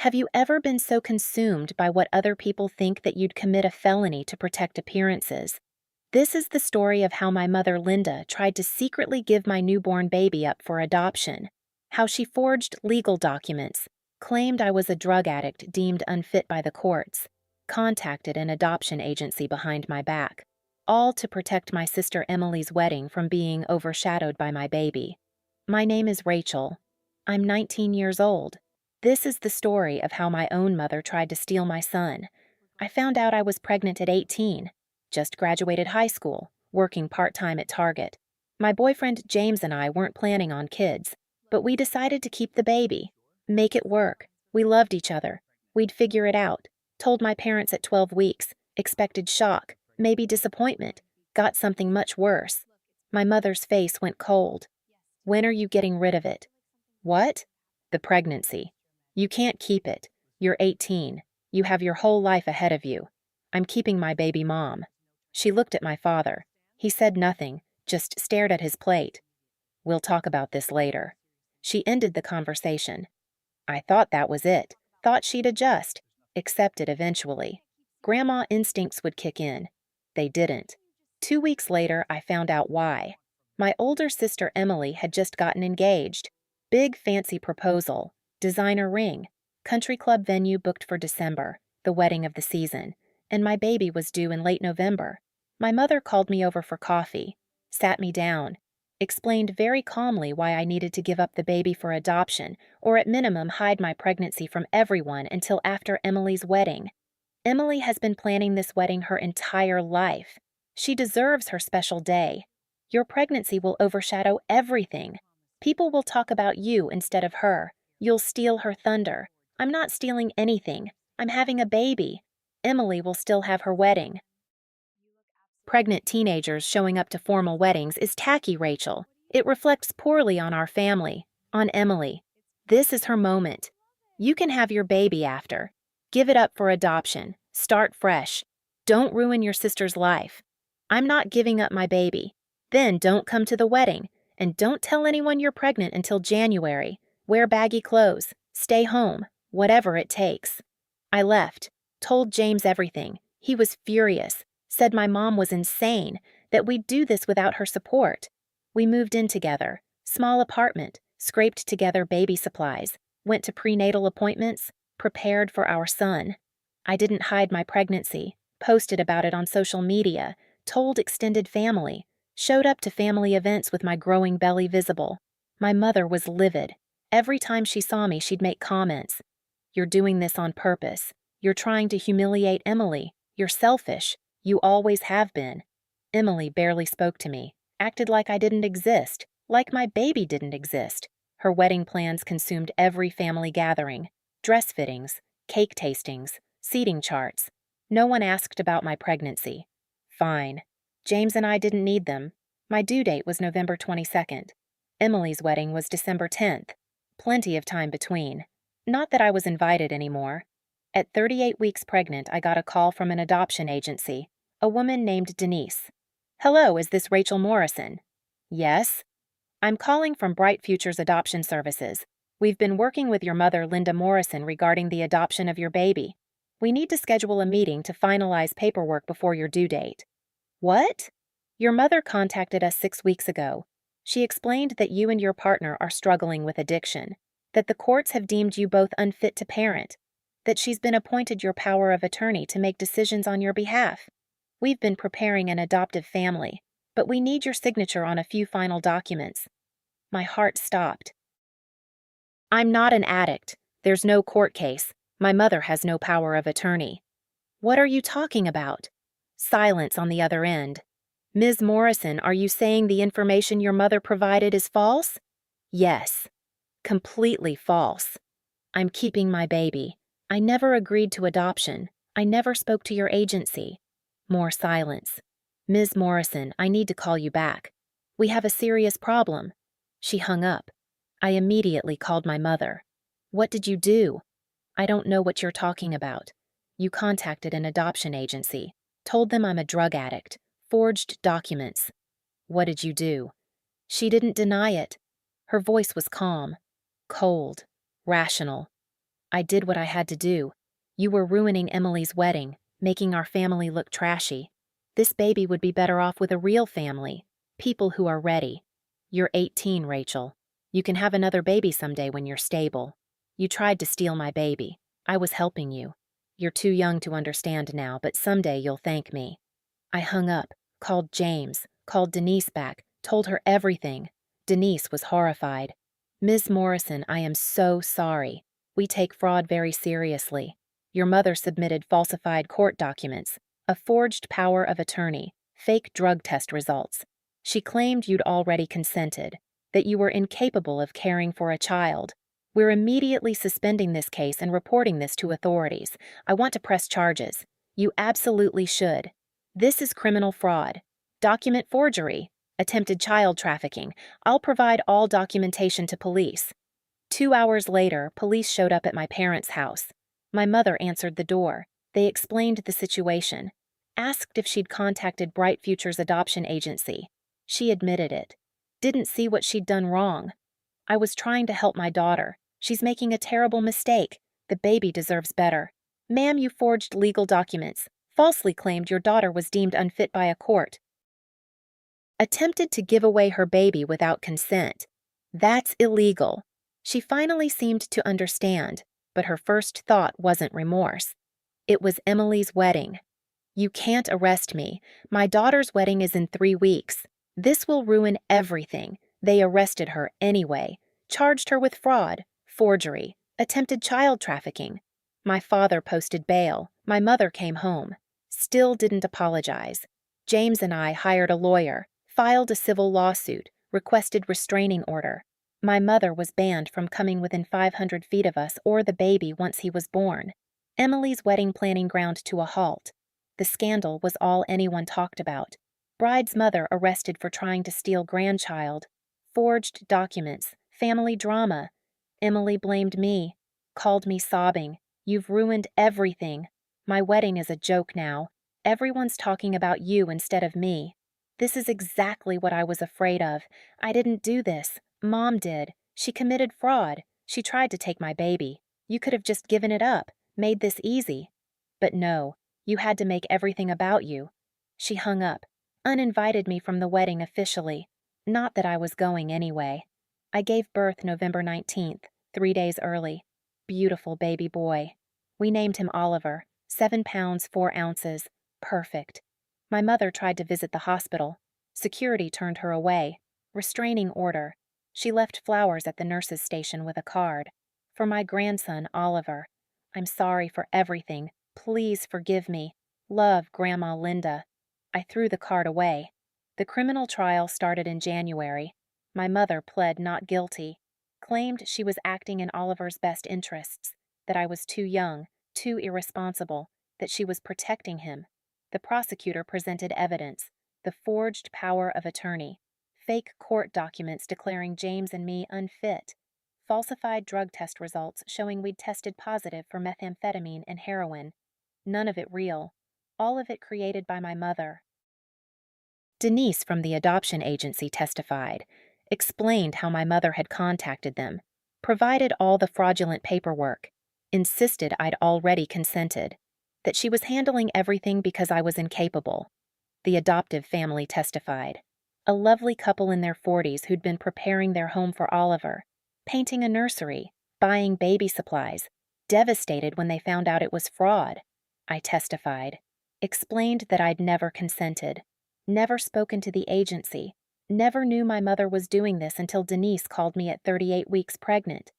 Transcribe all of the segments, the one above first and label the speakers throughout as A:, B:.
A: Have you ever been so consumed by what other people think that you'd commit a felony to protect appearances? This is the story of how my mother Linda tried to secretly give my newborn baby up for adoption, how she forged legal documents, claimed I was a drug addict deemed unfit by the courts, contacted an adoption agency behind my back, all to protect my sister Emily's wedding from being overshadowed by my baby. My name is Rachel. I'm 19 years old. This is the story of how my own mother tried to steal my son. I found out I was pregnant at 18, just graduated high school, working part-time at Target. My boyfriend James and I weren't planning on kids, but we decided to keep the baby, make it work. We loved each other. We'd figure it out. Told my parents at 12 weeks, expected shock, maybe disappointment, got something much worse. My mother's face went cold. When are you getting rid of it? What? The pregnancy. You can't keep it. You're 18. You have your whole life ahead of you. I'm keeping my baby mom. She looked at my father. He said nothing, just stared at his plate. We'll talk about this later. She ended the conversation. I thought that was it. Thought she'd adjust. Accepted eventually. Grandma instincts would kick in. They didn't. 2 weeks later, I found out why. My older sister Emily had just gotten engaged. Big fancy proposal. Designer ring, country club venue booked for December, the wedding of the season, and my baby was due in late November. My mother called me over for coffee, sat me down, explained very calmly why I needed to give up the baby for adoption, or at minimum hide my pregnancy from everyone until after Emily's wedding. Emily has been planning this wedding her entire life. She deserves her special day. Your pregnancy will overshadow everything. People will talk about you instead of her. You'll steal her thunder. I'm not stealing anything. I'm having a baby. Emily will still have her wedding. Pregnant teenagers showing up to formal weddings is tacky, Rachel. It reflects poorly on our family, on Emily. This is her moment. You can have your baby after. Give it up for adoption. Start fresh. Don't ruin your sister's life. I'm not giving up my baby. Then don't come to the wedding. And don't tell anyone you're pregnant until January. Wear baggy clothes, stay home, whatever it takes. I left, told James everything. He was furious, said my mom was insane, that we'd do this without her support. We moved in together, small apartment, scraped together baby supplies, went to prenatal appointments, prepared for our son. I didn't hide my pregnancy, posted about it on social media, told extended family, showed up to family events with my growing belly visible. My mother was livid. Every time she saw me, she'd make comments. You're doing this on purpose. You're trying to humiliate Emily. You're selfish. You always have been. Emily barely spoke to me, acted like I didn't exist, like my baby didn't exist. Her wedding plans consumed every family gathering, dress fittings, cake tastings, seating charts. No one asked about my pregnancy. Fine. James and I didn't need them. My due date was November 22nd. Emily's wedding was December 10th. Plenty of time between. Not that I was invited anymore. At 38 weeks pregnant, I got a call from an adoption agency, a woman named Denise. Hello, is this Rachel Morrison? Yes. I'm calling from Bright Futures Adoption Services. We've been working with your mother, Linda Morrison, regarding the adoption of your baby. We need to schedule a meeting to finalize paperwork before your due date. What? Your mother contacted us 6 weeks ago. She explained that you and your partner are struggling with addiction, that the courts have deemed you both unfit to parent, that she's been appointed your power of attorney to make decisions on your behalf. We've been preparing an adoptive family, but we need your signature on a few final documents. My heart stopped. I'm not an addict. There's no court case. My mother has no power of attorney. What are you talking about? Silence on the other end. Ms. Morrison, are you saying the information your mother provided is false? Yes. Completely false. I'm keeping my baby. I never agreed to adoption. I never spoke to your agency. More silence. Ms. Morrison, I need to call you back. We have a serious problem. She hung up. I immediately called my mother. What did you do? I don't know what you're talking about. You contacted an adoption agency, told them I'm a drug addict, forged documents. What did you do? She didn't deny it. Her voice was calm, cold, rational. I did what I had to do. You were ruining Emily's wedding, making our family look trashy. This baby would be better off with a real family. People who are ready. You're 18, Rachel. You can have another baby someday when you're stable. You tried to steal my baby. I was helping you. You're too young to understand now, but someday you'll thank me. I hung up, called James, called Denise back, told her everything. Denise was horrified. Ms. Morrison, I am so sorry. We take fraud very seriously. Your mother submitted falsified court documents, a forged power of attorney, fake drug test results. She claimed you'd already consented, that you were incapable of caring for a child. We're immediately suspending this case and reporting this to authorities. I want to press charges. You absolutely should. This is criminal fraud, document forgery, attempted child trafficking. I'll provide all documentation to police. 2 hours later, police showed up at my parents' house. My mother answered the door. They explained the situation, asked if she'd contacted Bright Future's adoption agency. She admitted it. Didn't see what she'd done wrong. I was trying to help my daughter. She's making a terrible mistake. The baby deserves better. Ma'am, you forged legal documents. Falsely claimed your daughter was deemed unfit by a court. Attempted to give away her baby without consent. That's illegal. She finally seemed to understand, but her first thought wasn't remorse. It was Emily's wedding. You can't arrest me. My daughter's wedding is in 3 weeks. This will ruin everything. They arrested her anyway, charged her with fraud, forgery, attempted child trafficking. My father posted bail. My mother came home. Still didn't apologize. James and I hired a lawyer, filed a civil lawsuit, requested restraining order. My mother was banned from coming within 500 feet of us or the baby once he was born. Emily's wedding planning ground to a halt. The scandal was all anyone talked about. Bride's mother arrested for trying to steal grandchild. Forged documents, family drama. Emily blamed me, called me sobbing. You've ruined everything. My wedding is a joke now. Everyone's talking about you instead of me. This is exactly what I was afraid of. I didn't do this. Mom did. She committed fraud. She tried to take my baby. You could have just given it up, made this easy. But no, you had to make everything about you. She hung up, uninvited me from the wedding officially. Not that I was going anyway. I gave birth November 19th, 3 days early. Beautiful baby boy. We named him Oliver, 7 pounds 4 ounces. Perfect. My mother tried to visit the hospital. Security turned her away. Restraining order. She left flowers at the nurse's station with a card. For my grandson, Oliver. I'm sorry for everything. Please forgive me. Love, Grandma Linda. I threw the card away. The criminal trial started in January. My mother pled not guilty. Claimed she was acting in Oliver's best interests. That I was too young, too irresponsible. That she was protecting him. The prosecutor presented evidence. The forged power of attorney. Fake court documents declaring James and me unfit. Falsified drug test results showing we'd tested positive for methamphetamine and heroin. None of it real. All of it created by my mother. Denise from the adoption agency testified, explained how my mother had contacted them, provided all the fraudulent paperwork, insisted I'd already consented, that she was handling everything because I was incapable. The adoptive family testified. A lovely couple in their 40s who'd been preparing their home for Oliver, painting a nursery, buying baby supplies, devastated when they found out it was fraud. I testified, explained that I'd never consented, never spoken to the agency, never knew my mother was doing this until Denise called me at 38 weeks pregnant.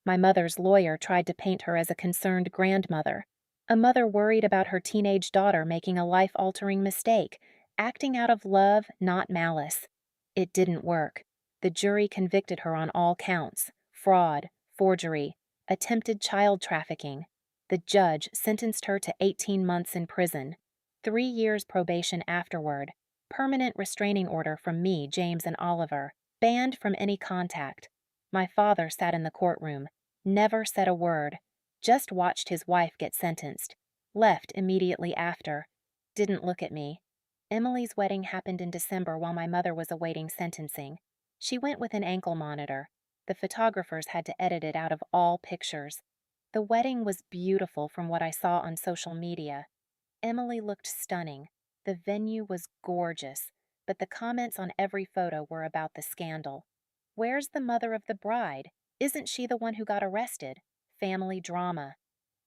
A: My mother's lawyer tried to paint her as a concerned grandmother, a mother worried about her teenage daughter making a life-altering mistake, acting out of love, not malice. It didn't work. The jury convicted her on all counts: fraud, forgery, attempted child trafficking. The judge sentenced her to 18 months in prison, 3 years probation afterward, permanent restraining order from me, James, and Oliver, banned from any contact. My father sat in the courtroom, never said a word, just watched his wife get sentenced, left immediately after, didn't look at me. Emily's wedding happened in December while my mother was awaiting sentencing. She went with an ankle monitor. The photographers had to edit it out of all pictures. The wedding was beautiful from what I saw on social media. Emily looked stunning. The venue was gorgeous, but the comments on every photo were about the scandal. Where's the mother of the bride? Isn't she the one who got arrested? Family drama.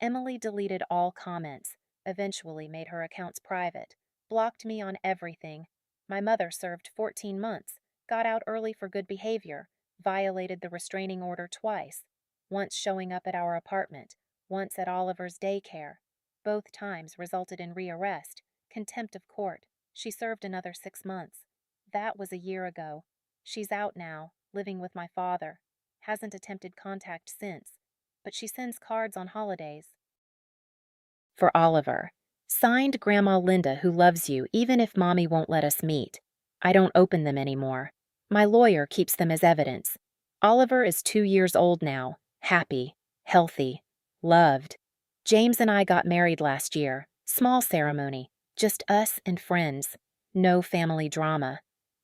A: Emily deleted all comments, eventually made her accounts private, blocked me on everything. My mother served 14 months, got out early for good behavior, violated the restraining order twice, once showing up at our apartment, once at Oliver's daycare. Both times resulted in rearrest, contempt of court. She served another 6 months. That was a year ago. She's out now, living with my father. Hasn't attempted contact since, but she sends cards on holidays. For Oliver. Signed Grandma Linda, who loves you even if Mommy won't let us meet. I don't open them anymore. My lawyer keeps them as evidence. Oliver is 2 years old now, happy, healthy, loved. James and I got married last year. Small ceremony, just us and friends. No family drama.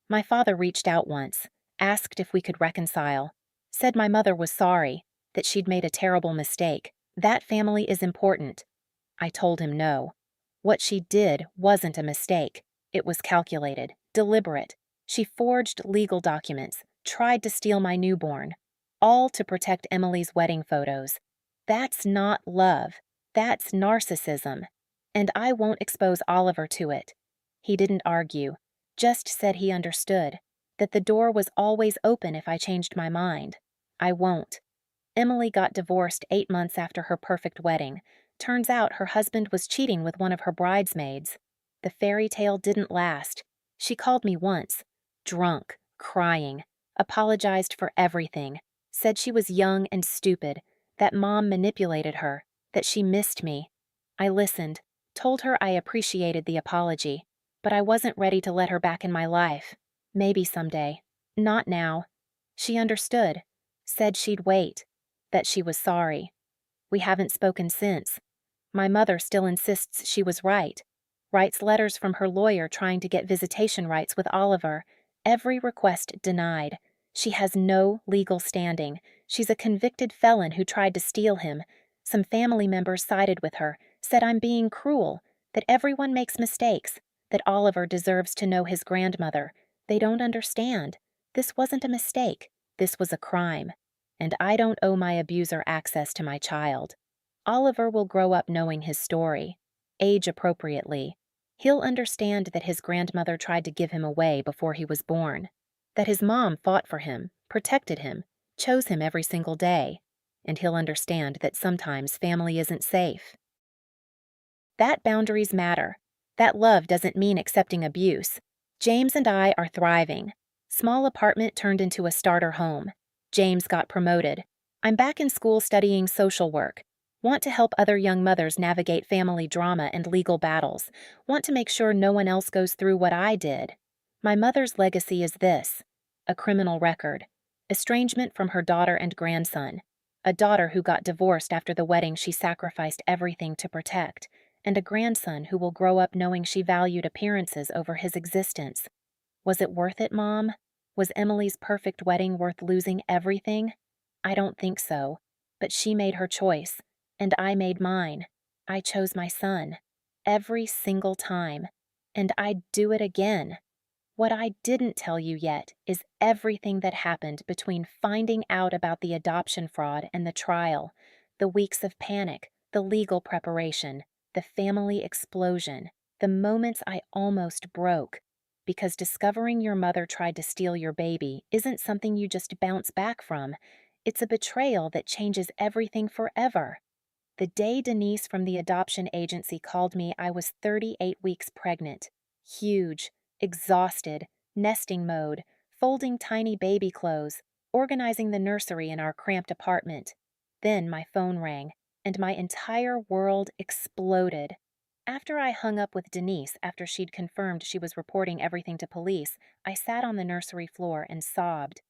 A: My father reached out once, asked if we could reconcile, said my mother was sorry, that she'd made a terrible mistake. That family is important. I told him no. What she did wasn't a mistake. It was calculated, deliberate. She forged legal documents, tried to steal my newborn, all to protect Emily's wedding photos. That's not love. That's narcissism. And I won't expose Oliver to it. He didn't argue, just said he understood, that the door was always open if I changed my mind. I won't. Emily got divorced 8 months after her perfect wedding. Turns out her husband was cheating with one of her bridesmaids. The fairy tale didn't last. She called me once, drunk, crying, apologized for everything, said she was young and stupid, that Mom manipulated her, that she missed me. I listened, told her I appreciated the apology, but I wasn't ready to let her back in my life. Maybe someday. Not now. She understood, said she'd wait, that she was sorry. We haven't spoken since. My mother still insists she was right. Writes letters from her lawyer trying to get visitation rights with Oliver. Every request denied. She has no legal standing. She's a convicted felon who tried to steal him. Some family members sided with her, said I'm being cruel, that everyone makes mistakes, that Oliver deserves to know his grandmother. They don't understand. This wasn't a mistake. This was a crime. And I don't owe my abuser access to my child. Oliver will grow up knowing his story, age appropriately. He'll understand that his grandmother tried to give him away before he was born, that his mom fought for him, protected him, chose him every single day, and he'll understand that sometimes family isn't safe. That boundaries matter. That love doesn't mean accepting abuse. James and I are thriving. Small apartment turned into a starter home. James got promoted. I'm back in school studying social work. Want to help other young mothers navigate family drama and legal battles. Want to make sure no one else goes through what I did. My mother's legacy is this: a criminal record, estrangement from her daughter and grandson, a daughter who got divorced after the wedding she sacrificed everything to protect, and a grandson who will grow up knowing she valued appearances over his existence. Was it worth it, Mom? Was Emily's perfect wedding worth losing everything? I don't think so, but she made her choice. And I made mine. I chose my son. Every single time. And I'd do it again. What I didn't tell you yet is everything that happened between finding out about the adoption fraud and the trial, the weeks of panic, the legal preparation, the family explosion, the moments I almost broke. Because discovering your mother tried to steal your baby isn't something you just bounce back from. It's a betrayal that changes everything forever. The day Denise from the adoption agency called me, I was 38 weeks pregnant. Huge, exhausted, nesting mode, folding tiny baby clothes, organizing the nursery in our cramped apartment. Then my phone rang, and my entire world exploded. After I hung up with Denise after she'd confirmed she was reporting everything to police, I sat on the nursery floor and sobbed.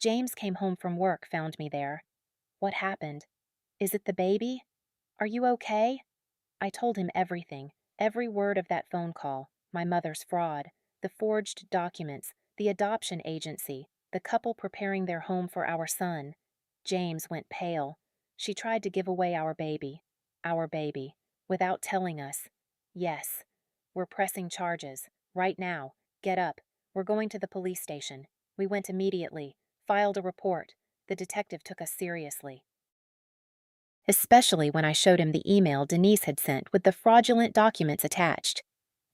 A: James came home from work, found me there. What happened? Is it the baby? Are you okay? I told him everything, every word of that phone call, my mother's fraud, the forged documents, the adoption agency, the couple preparing their home for our son. James went pale. She tried to give away our baby, without telling us. Yes, we're pressing charges, right now. Get up. We're going to the police station. We went immediately, filed a report. The detective took us seriously. Especially when I showed him the email Denise had sent with the fraudulent documents attached.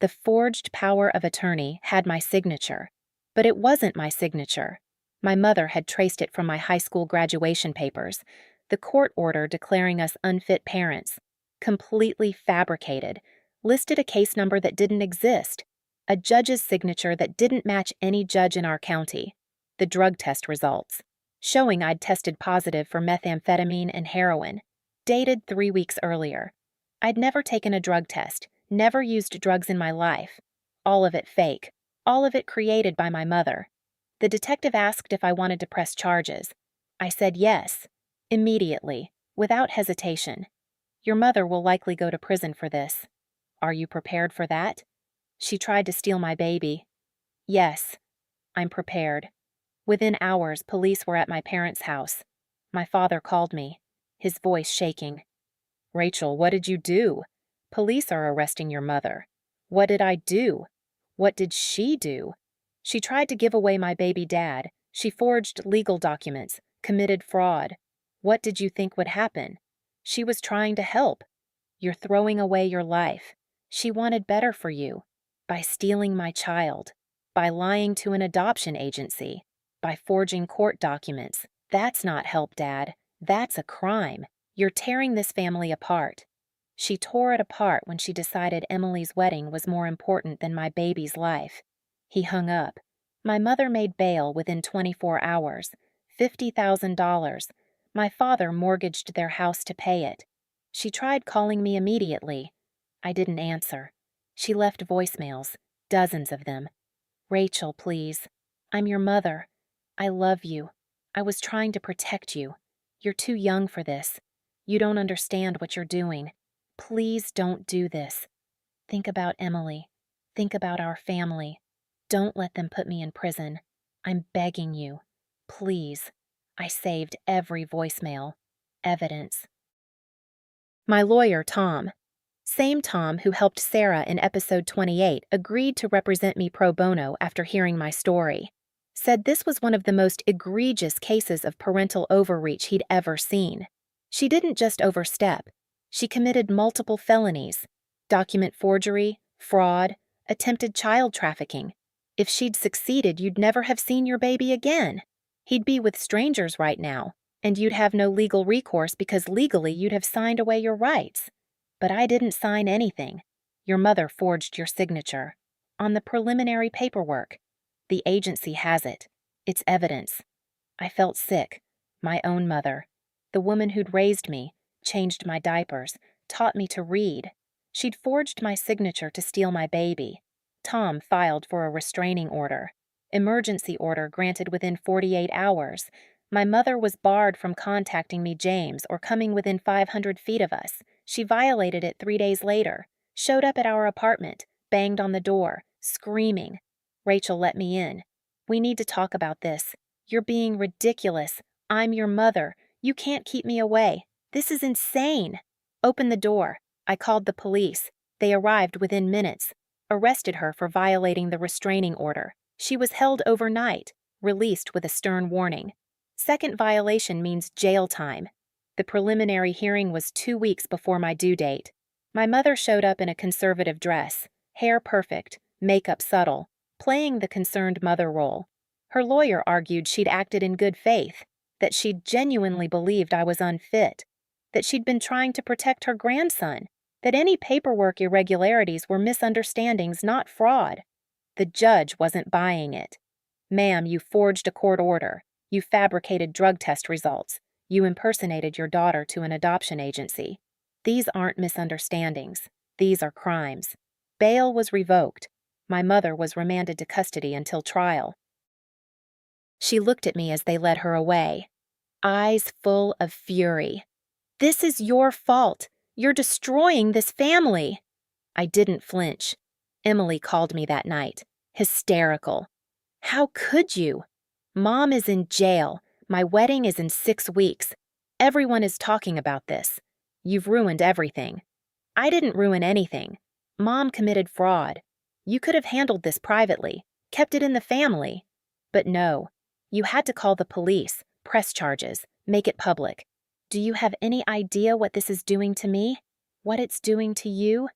A: The forged power of attorney had my signature, but it wasn't my signature. My mother had traced it from my high school graduation papers, the court order declaring us unfit parents, completely fabricated, listed a case number that didn't exist, a judge's signature that didn't match any judge in our county, the drug test results, showing I'd tested positive for methamphetamine and heroin, dated 3 weeks earlier. I'd never taken a drug test, never used drugs in my life. All of it fake, all of it created by my mother. The detective asked if I wanted to press charges. I said yes, immediately, without hesitation. Your mother will likely go to prison for this. Are you prepared for that? She tried to steal my baby. Yes, I'm prepared. Within hours, police were at my parents' house. My father called me, his voice shaking. Rachel, what did you do? Police are arresting your mother. What did I do? What did she do? She tried to give away my baby dad. She forged legal documents, committed fraud. What did you think would happen? She was trying to help. You're throwing away your life. She wanted better for you. By stealing my child. By lying to an adoption agency. By forging court documents. That's not help, Dad. That's a crime. You're tearing this family apart. She tore it apart when she decided Emily's wedding was more important than my baby's life. He hung up. My mother made bail within 24 hours. $50,000. My father mortgaged their house to pay it. She tried calling me immediately. I didn't answer. She left voicemails, dozens of them. Rachel, please. I'm your mother. I love you. I was trying to protect you. You're too young for this. You don't understand what you're doing. Please don't do this. Think about Emily. Think about our family. Don't let them put me in prison. I'm begging you. Please. I saved every voicemail. Evidence. My lawyer, Tom. Same Tom who helped Sarah in episode 28 agreed to represent me pro bono after hearing my story. Said this was one of the most egregious cases of parental overreach he'd ever seen. She didn't just overstep. She committed multiple felonies: document forgery, fraud, attempted child trafficking. If she'd succeeded, you'd never have seen your baby again. He'd be with strangers right now, and you'd have no legal recourse because legally you'd have signed away your rights. But I didn't sign anything. Your mother forged your signature. On the preliminary paperwork. The agency has it. It's evidence. I felt sick. My own mother. The woman who'd raised me, changed my diapers, taught me to read. She'd forged my signature to steal my baby. Tom filed for a restraining order. Emergency order granted within 48 hours. My mother was barred from contacting me, James, or coming within 500 feet of us. She violated it 3 days later. Showed up at our apartment, banged on the door, screaming. Rachel, let me in. We need to talk about this. You're being ridiculous. I'm your mother. You can't keep me away. This is insane. Open the door. I called the police. They arrived within minutes. Arrested her for violating the restraining order. She was held overnight, released with a stern warning. Second violation means jail time. The preliminary hearing was 2 weeks before my due date. My mother showed up in a conservative dress, hair perfect, makeup subtle, playing the concerned mother role. Her lawyer argued she'd acted in good faith, that she'd genuinely believed I was unfit, that she'd been trying to protect her grandson, that any paperwork irregularities were misunderstandings, not fraud. The judge wasn't buying it. Ma'am, you forged a court order. You fabricated drug test results. You impersonated your daughter to an adoption agency. These aren't misunderstandings. These are crimes. Bail was revoked. My mother was remanded to custody until trial. She looked at me as they led her away, eyes full of fury. This is your fault. You're destroying this family. I didn't flinch. Emily called me that night, hysterical. How could you? Mom is in jail. My wedding is in 6 weeks. Everyone is talking about this. You've ruined everything. I didn't ruin anything. Mom committed fraud. You could have handled this privately, kept it in the family. But no, you had to call the police, press charges, make it public. Do you have any idea what this is doing to me? What it's doing to you?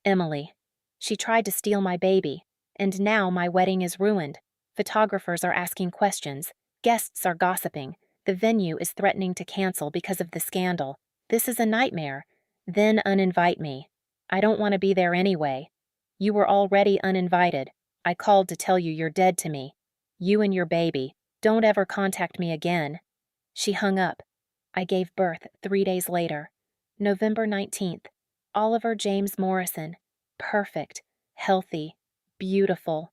A: Emily. She tried to steal my baby, and now my wedding is ruined. Photographers are asking questions. Guests are gossiping. The venue is threatening to cancel because of the scandal. This is a nightmare. Then uninvite me. I don't want to be there anyway. You were already uninvited. I called to tell you you're dead to me. You and your baby. Don't ever contact me again. She hung up. I gave birth 3 days later. November 19th. Oliver James Morrison. Perfect. Healthy. Beautiful.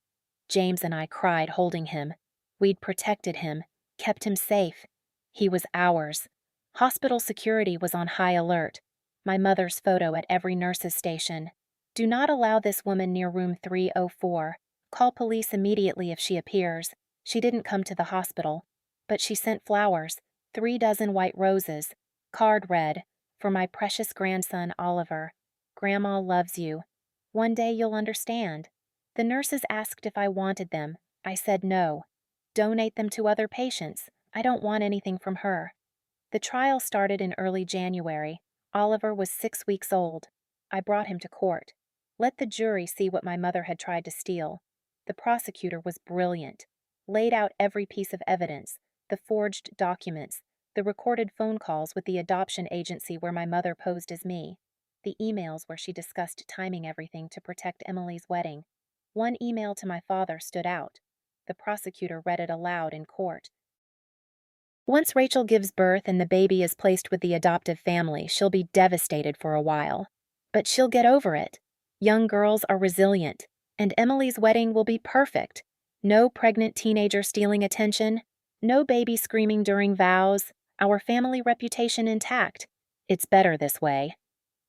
A: James and I cried holding him. We'd protected him, kept him safe. He was ours. Hospital security was on high alert. My mother's photo at every nurse's station. Do not allow this woman near room 304. Call police immediately if she appears. She didn't come to the hospital, but she sent flowers, 3 dozen white roses. Card read, "For my precious grandson Oliver. Grandma loves you. One day you'll understand." The nurses asked if I wanted them. I said no. Donate them to other patients. I don't want anything from her. The trial started in early January. Oliver was 6 weeks old. I brought him to court. Let the jury see what my mother had tried to steal. The prosecutor was brilliant. Laid out every piece of evidence, the forged documents, the recorded phone calls with the adoption agency where my mother posed as me, the emails where she discussed timing everything to protect Emily's wedding. One email to my father stood out. The prosecutor read it aloud in court. Once Rachel gives birth and the baby is placed with the adoptive family, she'll be devastated for a while. But she'll get over it. Young girls are resilient, and Emily's wedding will be perfect. No pregnant teenager stealing attention, no baby screaming during vows, our family reputation intact. It's better this way.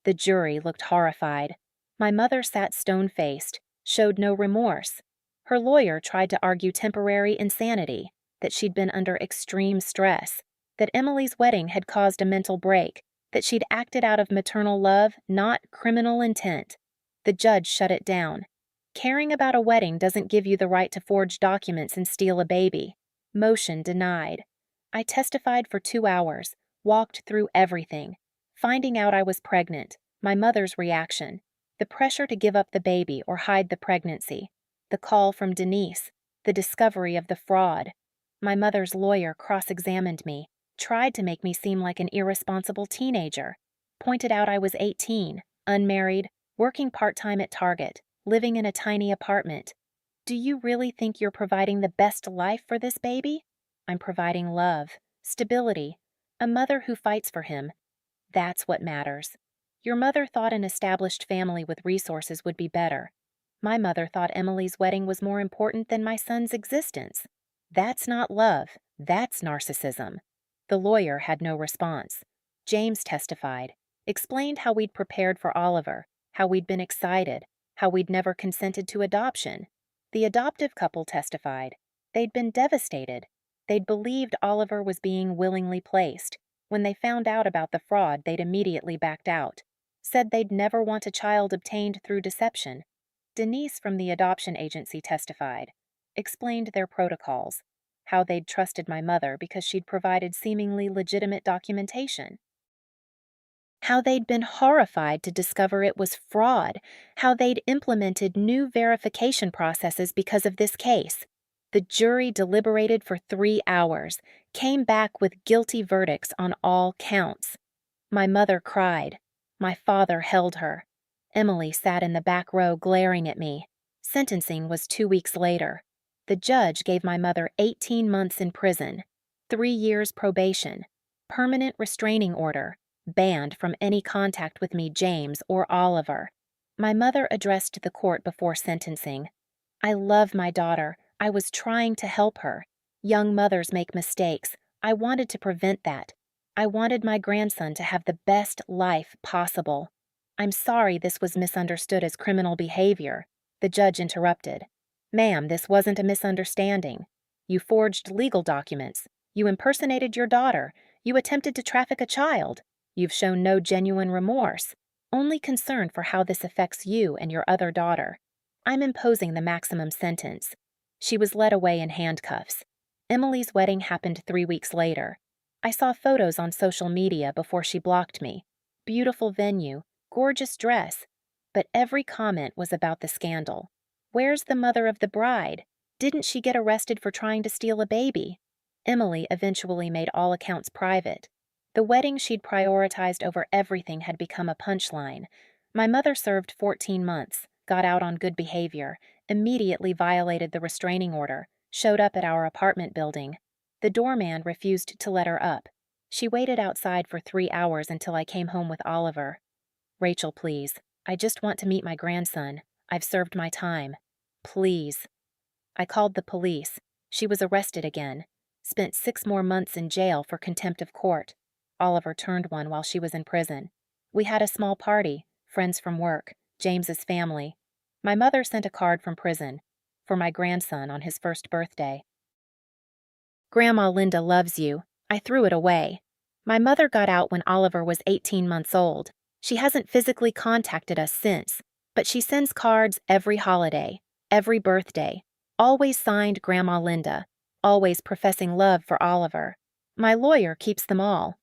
A: The jury looked horrified. My mother sat stone-faced, showed no remorse. Her lawyer tried to argue temporary insanity, that she'd been under extreme stress, that Emily's wedding had caused a mental break, that she'd acted out of maternal love, not criminal intent. The judge shut it down. Caring about a wedding doesn't give you the right to forge documents and steal a baby. Motion denied. I testified for 2 hours, walked through everything. Finding out I was pregnant, my mother's reaction, the pressure to give up the baby or hide the pregnancy, the call from Denise, the discovery of the fraud. My mother's lawyer cross-examined me, tried to make me seem like an irresponsible teenager, pointed out I was 18, unmarried, working part-time at Target, living in a tiny apartment. Do you really think you're providing the best life for this baby? I'm providing love, stability, a mother who fights for him. That's what matters. Your mother thought an established family with resources would be better. My mother thought Emily's wedding was more important than my son's existence. That's not love, that's narcissism. The lawyer had no response. James testified, explained how we'd prepared for Oliver, how we'd been excited, how we'd never consented to adoption. The adoptive couple testified. They'd been devastated. They'd believed Oliver was being willingly placed. When they found out about the fraud, they'd immediately backed out. Said they'd never want a child obtained through deception. Denise from the adoption agency testified, explained their protocols, how they'd trusted my mother because she'd provided seemingly legitimate documentation, how they'd been horrified to discover it was fraud, how they'd implemented new verification processes because of this case. The jury deliberated for 3 hours, came back with guilty verdicts on all counts. My mother cried. My father held her. Emily sat in the back row glaring at me. Sentencing was 2 weeks later. The judge gave my mother 18 months in prison, 3 years probation, permanent restraining order, banned from any contact with me, James, or Oliver. My mother addressed the court before sentencing. I love my daughter. I was trying to help her. Young mothers make mistakes. I wanted to prevent that. I wanted my grandson to have the best life possible. I'm sorry this was misunderstood as criminal behavior. The judge interrupted. Ma'am, this wasn't a misunderstanding. You forged legal documents. You impersonated your daughter. You attempted to traffic a child. You've shown no genuine remorse, only concern for how this affects you and your other daughter. I'm imposing the maximum sentence." She was led away in handcuffs. Emily's wedding happened 3 weeks later. I saw photos on social media before she blocked me. Beautiful venue, gorgeous dress. But every comment was about the scandal. Where's the mother of the bride? Didn't she get arrested for trying to steal a baby? Emily eventually made all accounts private. The wedding she'd prioritized over everything had become a punchline. My mother served 14 months, got out on good behavior, immediately violated the restraining order, showed up at our apartment building. The doorman refused to let her up. She waited outside for 3 hours until I came home with Oliver. "Rachel, please. I just want to meet my grandson. I've served my time. Please." I called the police. She was arrested again. Spent 6 more months in jail for contempt of court. Oliver turned one while she was in prison. We had a small party, friends from work, James's family. My mother sent a card from prison for my grandson on his first birthday. "Grandma Linda loves you." I threw it away. My mother got out when Oliver was 18 months old. She hasn't physically contacted us since, but she sends cards every holiday, every birthday, always signed Grandma Linda, always professing love for Oliver. My lawyer keeps them all.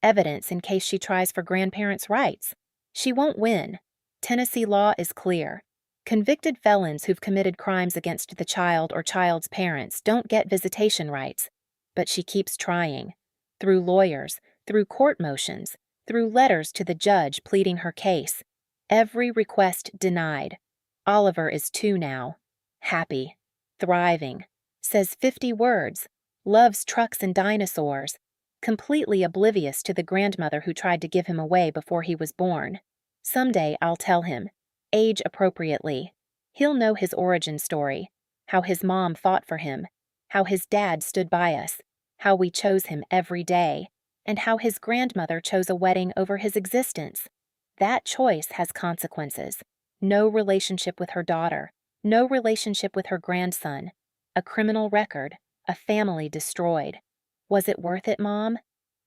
A: Evidence in case she tries for grandparents' rights. She won't win. Tennessee law is clear. Convicted felons who've committed crimes against the child or child's parents don't get visitation rights. But she keeps trying. Through lawyers, through court motions, through letters to the judge pleading her case. Every request denied. Oliver is 2 now. Happy. Thriving. Says 50 words. Loves trucks and dinosaurs. Completely oblivious to the grandmother who tried to give him away before he was born. Someday I'll tell him. Age appropriately. He'll know his origin story. How his mom fought for him. How his dad stood by us. How we chose him every day. And how his grandmother chose a wedding over his existence. That choice has consequences. No relationship with her daughter. No relationship with her grandson. A criminal record. A family destroyed. Was it worth it, Mom?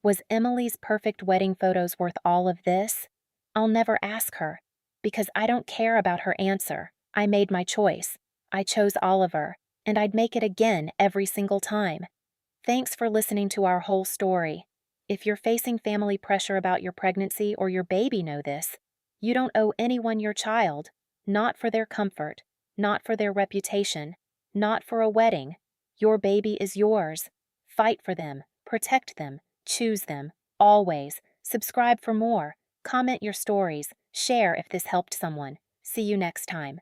A: Was Emily's perfect wedding photos worth all of this? I'll never ask her, because I don't care about her answer. I made my choice. I chose Oliver, and I'd make it again every single time. Thanks for listening to our whole story. If you're facing family pressure about your pregnancy or your baby, know this. You don't owe anyone your child, not for their comfort, not for their reputation, not for a wedding. Your baby is yours. Fight for them, protect them, choose them, always. Subscribe for more. Comment your stories. Share if this helped someone. See you next time.